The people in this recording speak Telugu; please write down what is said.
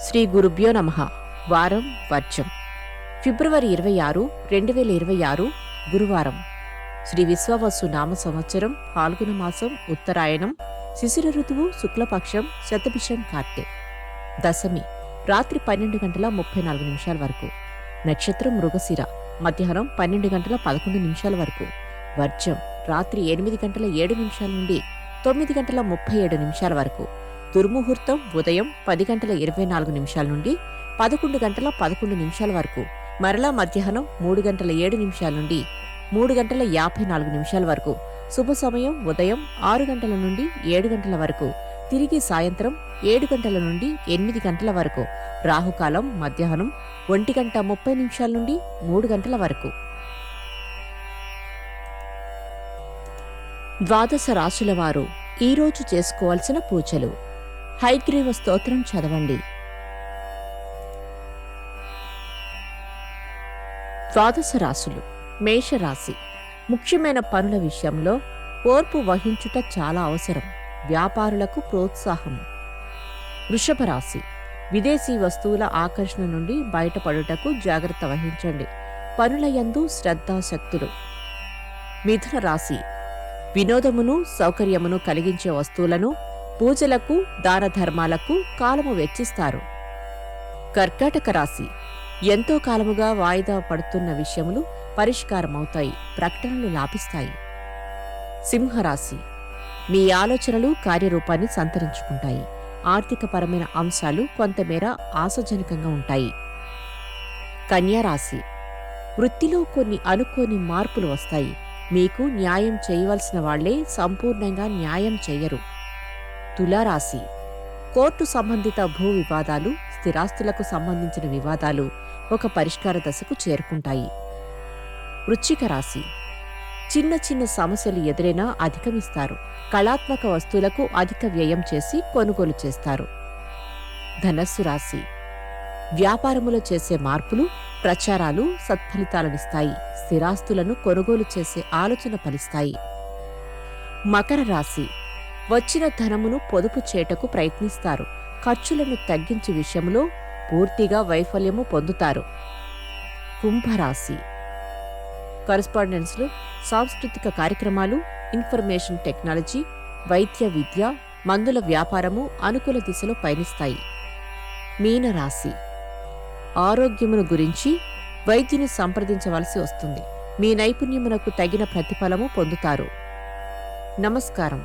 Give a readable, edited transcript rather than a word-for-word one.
శ్రీ గురుభ్యో నమః. వారం వర్జం. ఫిబ్రవరి 26, 2026 గురువారం. శ్రీ విశ్వావసు నామ సంవత్సరం ఫాల్గుణ మాసం ఉత్తరాయణం శిశిర ఋతువు శుక్లపక్షం శతభిషం కార్తె. దశమి రాత్రి 12:34 వరకు. నక్షత్రం మృగశిర మధ్యాహ్నం 12:11 వరకు. వర్జం రాత్రి 8:07 నుండి 9:37 వరకు. దుర్ముహూర్తం ఉదయం 10:24 నుండి 11:11 వరకు. మరలా మధ్యాహ్నం 3:07 నుండి 3:54 వరకు. శుభ సమయం ఉదయం 6 గంటల నుండి 7 గంటల వరకు. తిరిగి సాయంత్రం 7 గంటల నుండి 8 గంటల వరకు. రాహుకాలం మధ్యాహ్నం 1:30 నుండి 3 గంటల వరకు. ద్వాదశ రాశుల వారు ఈరోజు చేసుకోవాల్సిన పూజలు. హయగ్రీవ స్తోత్రం చదవండి. ద్వాదశ రాశులు. మేషరాశి. ముఖ్యమైన పనుల విషయంలో ఓర్పు వహించుట చాలా అవసరం. వ్యాపారులకు ప్రోత్సాహం. వృషభ రాశి. విదేశీ వస్తువుల ఆకర్షణ నుండి బయటపడుటకు జాగ్రత్త వహించండి. పనుల యందు శ్రద్ధాశక్తులు. మిథున రాశి. వినోదమును సౌకర్యమును కలిగించే వస్తువులను పూజలకు దానధర్మాలకు కాలము వెచ్చిస్తారు. కర్కాటక రాశి. ఎంతో కాలముగా వాయిదా పడుతున్న విషయములు పరిష్కారమవుతాయి. ప్రకటనలు లాభిస్తాయి. సింహరాశి. మీ ఆలోచనలు కార్యరూపాన్ని సంతరించుకుంటాయి. ఆర్థికపరమైన అంశాలు కొంతమేర ఆశాజనకంగా ఉంటాయి. కన్యారాశి. వృత్తిలో కొన్ని అనుకోని మార్పులు వస్తాయి. మీకు న్యాయం చేయవలసిన వాళ్లే సంపూర్ణంగా న్యాయం చెయ్యరు. తులారాశి. కోర్టు సంబంధిత భూ వివాదాలు, స్థిరాస్తులకు సంబంధించిన వివాదాలు ఒక పరిష్కార దశకు చేరుకుంటాయి. వృశ్చిక రాశి. చిన్న చిన్న సమస్యలు ఎదురైనా అధిగమిస్తారు. కళాత్మక వస్తువులకు అధిక వ్యయం చేసి కొనుగోలు చేస్తారు. ధనస్సు రాశి. వ్యాపారములో చేసే మార్పులు, ప్రచారాలు సత్ఫలితాలనిస్తాయి. స్థిరాస్తులను కొనుగోలు చేసే ఆలోచన ఫలిస్తాయి. మకర రాశి. వచ్చిన ధనమును పొదుపు చేటకు ప్రయత్నిస్తారు. ఖర్చులను తగ్గించే విషయంలో పూర్తిగా వైఫల్యము పొందుతారు. కుంభరాశి. కరస్పాండెన్స్లు, సాంస్కృతిక కార్యక్రమాలు, ఇన్ఫర్మేషన్ టెక్నాలజీ, వైద్య విద్య, మందుల వ్యాపారము అనుకూల దిశలో పయనిస్తాయి. మీనరాశి. ఆరోగ్యమును గురించి వైద్యుని సంప్రదించవలసి వస్తుంది. మీ నైపుణ్యమునకు తగిన ప్రతిఫలము పొందుతారు. నమస్కారం.